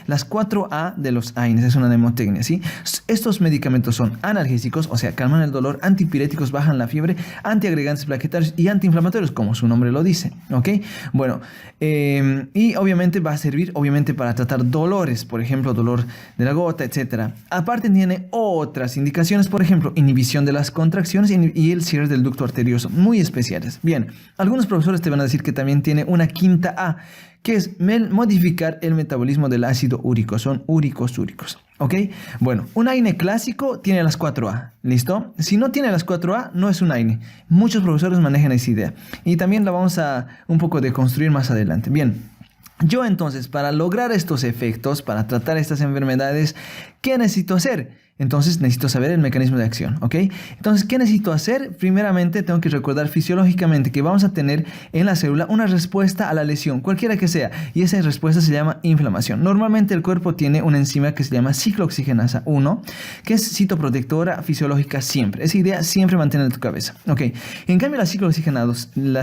las 4A de los AINES, es una mnemotecnia, ¿sí? Estos medicamentos son analgésicos, o sea, calman el dolor, antipiréticos, bajan la fiebre, antiagregantes plaquetarios y antiinflamatorios, como su nombre lo dice, ¿ok? Bueno, y obviamente va a servir, obviamente, para tratar dolores, por ejemplo, dolor de la gota, etc. Aparte tiene otras indicaciones, por ejemplo, inhibición de las contracciones y el cierre del ducto arterioso, muy especiales. Bien, algunos profesores te van a decir que también tiene una quinta A, que es modificar el metabolismo del ácido úrico. Son úricos. ¿Ok? Bueno, un AINE clásico tiene las 4A. ¿Listo? Si no tiene las 4A, no es un AINE. Muchos profesores manejan esa idea. Y también la vamos a un poco deconstruir más adelante. Bien. Yo entonces, para lograr estos efectos, para tratar estas enfermedades, ¿qué necesito hacer? Entonces necesito saber el mecanismo de acción, ¿ok? Entonces, ¿qué necesito hacer? Primeramente, tengo que recordar fisiológicamente que vamos a tener en la célula una respuesta a la lesión, cualquiera que sea, y esa respuesta se llama inflamación. Normalmente el cuerpo tiene una enzima que se llama ciclooxigenasa 1, que es citoprotectora fisiológica siempre. Esa idea siempre mantiene en tu cabeza, ¿ok? En cambio, la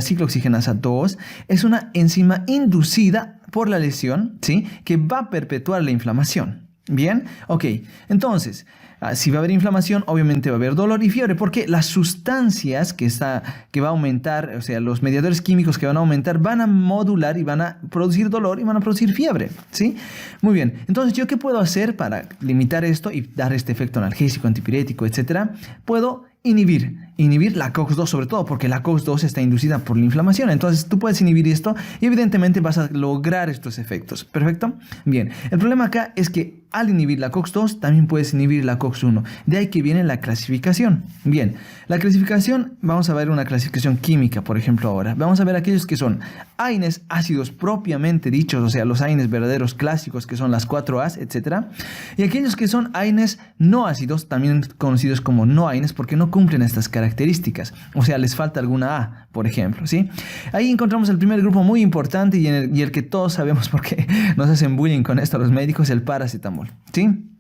ciclooxigenasa 2 es una enzima inducida por la lesión, ¿sí? Que va a perpetuar la inflamación. Bien, ok, entonces, si va a haber inflamación, obviamente va a haber dolor y fiebre, porque las sustancias que va a aumentar, o sea, los mediadores químicos que van a aumentar, van a modular y van a producir dolor y van a producir fiebre, ¿sí? Muy bien, entonces, ¿yo qué puedo hacer para limitar esto y dar este efecto analgésico, antipirético, etcétera? Puedo inhibir la COX-2, sobre todo porque la COX-2 está inducida por la inflamación. Entonces tú puedes inhibir esto y evidentemente vas a lograr estos efectos. ¿Perfecto? Bien, el problema acá es que al inhibir la COX-2 también puedes inhibir la COX-1. De ahí que viene la clasificación. Bien, la clasificación, vamos a ver una clasificación química, por ejemplo, ahora. Vamos a ver aquellos que son AINES ácidos propiamente dichos, o sea, los AINES verdaderos clásicos, que son las 4As, etc. Y aquellos que son AINES no ácidos, también conocidos como no AINES, porque no cumplen estas características. O sea, les falta alguna A, por ejemplo, ¿sí? Ahí encontramos el primer grupo muy importante y el que todos sabemos porque nos hacen bullying con esto los médicos, el paracetamol, ¿sí?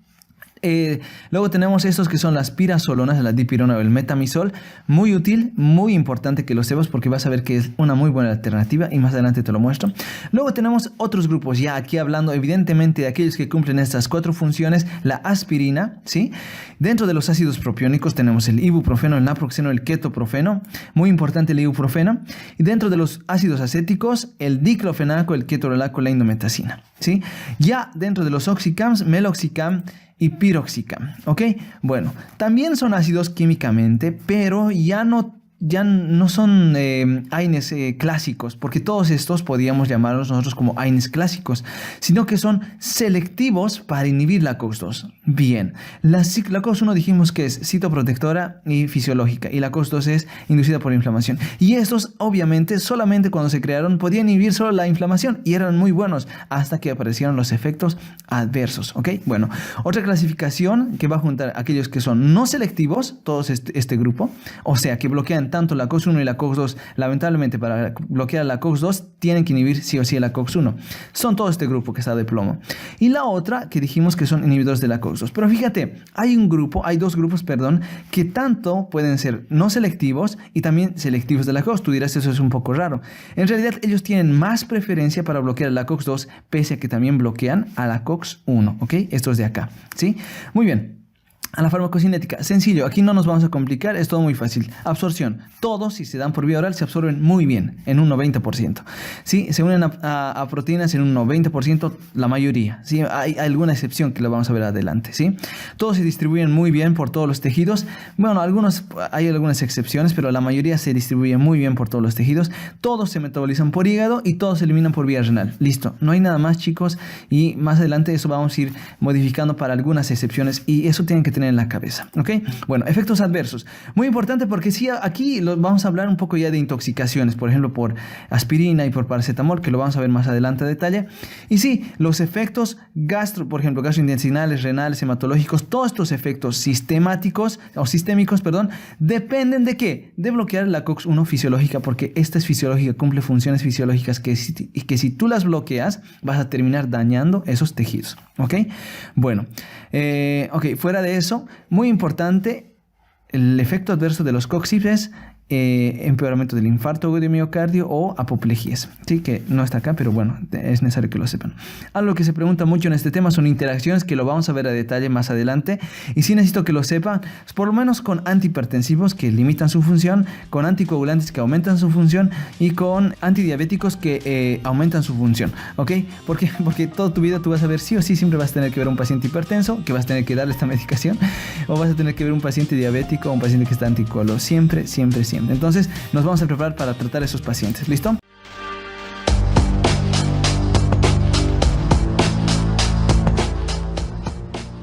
Luego tenemos estos que son las pirazolonas, la dipirona o el metamizol. Muy útil, muy importante que lo sepas porque vas a ver que es una muy buena alternativa y más adelante te lo muestro. Luego tenemos otros grupos, ya aquí hablando evidentemente de aquellos que cumplen estas 4 funciones. La aspirina, ¿sí? Dentro de los ácidos propiónicos tenemos el ibuprofeno, el naproxeno, el ketoprofeno. Muy importante el ibuprofeno. Y dentro de los ácidos acéticos, el diclofenaco, el ketorolaco, la indometacina, ¿sí? Ya dentro de los oxicams, meloxicam y piroxicam, ¿ok? Bueno, también son ácidos químicamente, pero ya no son AINES clásicos, porque todos estos podríamos llamarlos nosotros como AINES clásicos, sino que son selectivos para inhibir la COX-2. Bien, la COX-1 dijimos que es citoprotectora y fisiológica, y la COX-2 es inducida por inflamación. Y estos, obviamente, solamente cuando se crearon podían inhibir solo la inflamación y eran muy buenos hasta que aparecieron los efectos adversos, ¿ok? Bueno, otra clasificación que va a juntar aquellos que son no selectivos, todos este grupo, o sea, que bloquean tanto la COX-1 y la COX-2. Lamentablemente, para bloquear la COX-2 tienen que inhibir sí o sí la COX-1. Son todo este grupo que está de plomo. Y la otra que dijimos que son inhibidores de la COX-2. Pero fíjate, hay dos grupos, que tanto pueden ser no selectivos y también selectivos de la COX. Tú dirás, eso es un poco raro. En realidad, ellos tienen más preferencia para bloquear la COX-2, pese a que también bloquean a la COX-1, ¿ok? Estos de acá, ¿sí? Muy bien. A la farmacocinética, sencillo, aquí no nos vamos a complicar, es todo muy fácil. Absorción, todos si se dan por vía oral se absorben muy bien, en un 90%. ¿Sí? Se unen a proteínas en un 90%, la mayoría. ¿Sí? Hay alguna excepción que la vamos a ver adelante. ¿Sí? Todos se distribuyen muy bien por todos los tejidos. Bueno, hay algunas excepciones, pero la mayoría se distribuye muy bien por todos los tejidos. Todos se metabolizan por hígado y todos se eliminan por vía renal. Listo, no hay nada más, chicos, y más adelante eso vamos a ir modificando para algunas excepciones y eso tienen que tener en la cabeza, ¿ok? Bueno, efectos adversos. Muy importante porque sí, aquí vamos a hablar un poco ya de intoxicaciones, por ejemplo, por aspirina y por paracetamol, que lo vamos a ver más adelante a detalle. Y sí, los efectos por ejemplo, gastrointestinales, renales, hematológicos, todos estos efectos sistémicos, dependen de ¿qué? De bloquear la COX-1 fisiológica, porque esta es fisiológica, cumple funciones fisiológicas que si tú las bloqueas, vas a terminar dañando esos tejidos, ¿ok? Bueno, fuera de eso, muy importante, el efecto adverso de los coxibes empeoramiento del infarto de miocardio o apoplejías. Sí, que no está acá, pero bueno, es necesario que lo sepan. Algo que se pregunta mucho en este tema son interacciones, que lo vamos a ver a detalle más adelante. Y sí necesito que lo sepan, por lo menos con antihipertensivos que limitan su función, con anticoagulantes que aumentan su función y con antidiabéticos que aumentan su función. ¿Ok? Porque toda tu vida tú vas a ver sí o sí, siempre vas a tener que ver a un paciente hipertenso, que vas a tener que darle esta medicación, o vas a tener que ver un paciente diabético o un paciente que está anticoagulado. Siempre, siempre, siempre. Entonces nos vamos a preparar para tratar a esos pacientes. ¿Listo?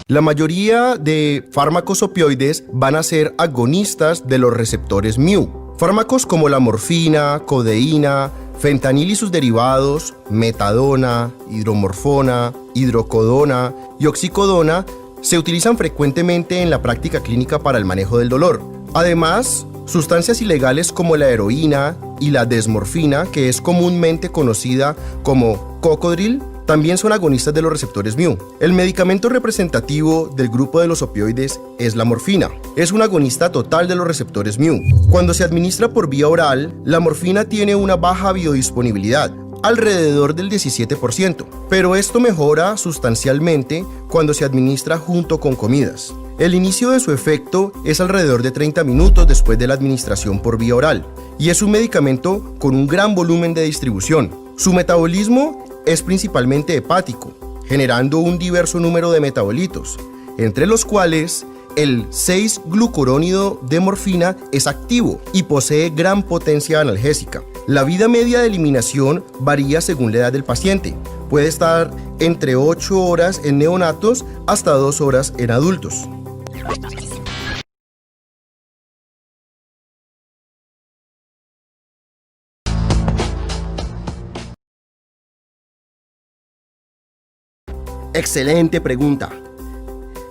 La mayoría de fármacos opioides van a ser agonistas de los receptores mu. Fármacos como la morfina, codeína, fentanil y sus derivados, metadona, hidromorfona, hidrocodona y oxicodona se utilizan frecuentemente en la práctica clínica para el manejo del dolor. Además, sustancias ilegales como la heroína y la desmorfina, que es comúnmente conocida como cocodril, también son agonistas de los receptores mu. El medicamento representativo del grupo de los opioides es la morfina. Es un agonista total de los receptores mu. Cuando se administra por vía oral, la morfina tiene una baja biodisponibilidad, alrededor del 17%, pero esto mejora sustancialmente cuando se administra junto con comidas. El inicio de su efecto es alrededor de 30 minutos después de la administración por vía oral, y es un medicamento con un gran volumen de distribución. Su metabolismo es principalmente hepático, generando un diverso número de metabolitos, entre los cuales el 6-glucurónido de morfina es activo y posee gran potencia analgésica. La vida media de eliminación varía según la edad del paciente. Puede estar entre 8 horas en neonatos hasta 2 horas en adultos. Excelente pregunta.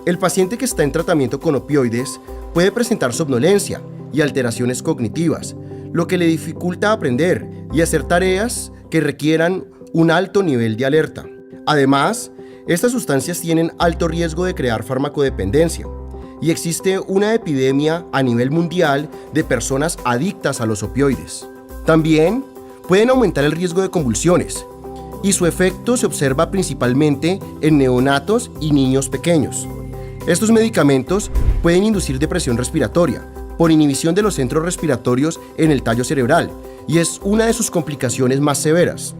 El paciente que está en tratamiento con opioides puede presentar somnolencia y alteraciones cognitivas, lo que le dificulta aprender y hacer tareas que requieran un alto nivel de alerta. Además, estas sustancias tienen alto riesgo de crear farmacodependencia y existe una epidemia a nivel mundial de personas adictas a los opioides. También pueden aumentar el riesgo de convulsiones, y su efecto se observa principalmente en neonatos y niños pequeños. Estos medicamentos pueden inducir depresión respiratoria por inhibición de los centros respiratorios en el tallo cerebral, y es una de sus complicaciones más severas.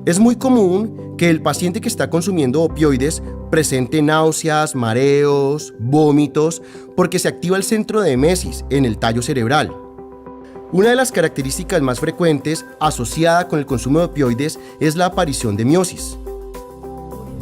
Es muy común que el paciente que está consumiendo opioides presente náuseas, mareos, vómitos, porque se activa el centro de emesis en el tallo cerebral. Una de las características más frecuentes asociada con el consumo de opioides es la aparición de miosis.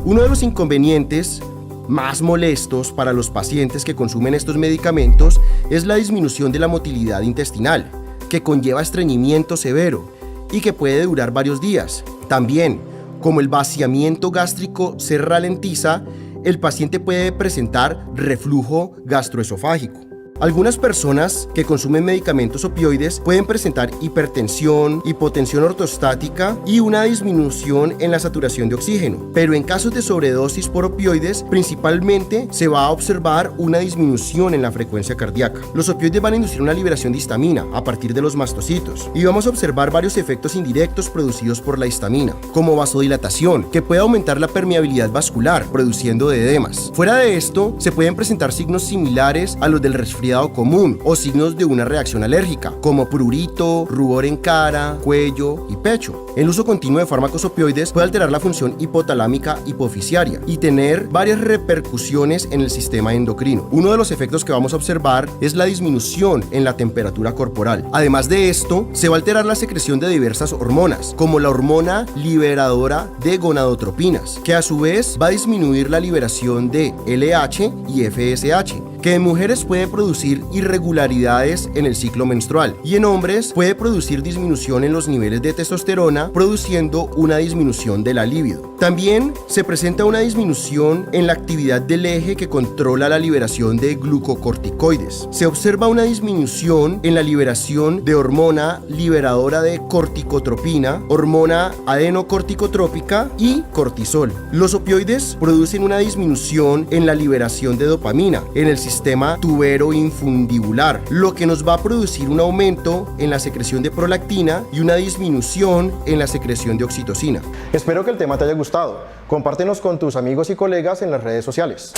Uno de los inconvenientes más molestos para los pacientes que consumen estos medicamentos es la disminución de la motilidad intestinal, que conlleva estreñimiento severo y que puede durar varios días. También, como el vaciamiento gástrico se ralentiza, el paciente puede presentar reflujo gastroesofágico. Algunas personas que consumen medicamentos opioides pueden presentar hipertensión, hipotensión ortostática y una disminución en la saturación de oxígeno, pero en casos de sobredosis por opioides, principalmente se va a observar una disminución en la frecuencia cardíaca. Los opioides van a inducir una liberación de histamina a partir de los mastocitos y vamos a observar varios efectos indirectos producidos por la histamina, como vasodilatación, que puede aumentar la permeabilidad vascular, produciendo edemas. Fuera de esto, se pueden presentar signos similares a los del resfriado común o signos de una reacción alérgica, como prurito, rubor en cara, cuello y pecho. El uso continuo de fármacos opioides puede alterar la función hipotalámica hipofisiaria y tener varias repercusiones en el sistema endocrino. Uno de los efectos que vamos a observar es la disminución en la temperatura corporal. Además de esto, se va a alterar la secreción de diversas hormonas, como la hormona liberadora de gonadotropinas, que a su vez va a disminuir la liberación de LH y FSH, que en mujeres puede producir irregularidades en el ciclo menstrual y en hombres puede producir disminución en los niveles de testosterona, produciendo una disminución de la libido. También se presenta una disminución en la actividad del eje que controla la liberación de glucocorticoides. Se observa una disminución en la liberación de hormona liberadora de corticotropina, hormona adenocorticotrópica y cortisol. Los opioides producen una disminución en la liberación de dopamina en el sistema sistema tuberoinfundibular, lo que nos va a producir un aumento en la secreción de prolactina y una disminución en la secreción de oxitocina. Espero que el tema te haya gustado. Compártenos con tus amigos y colegas en las redes sociales.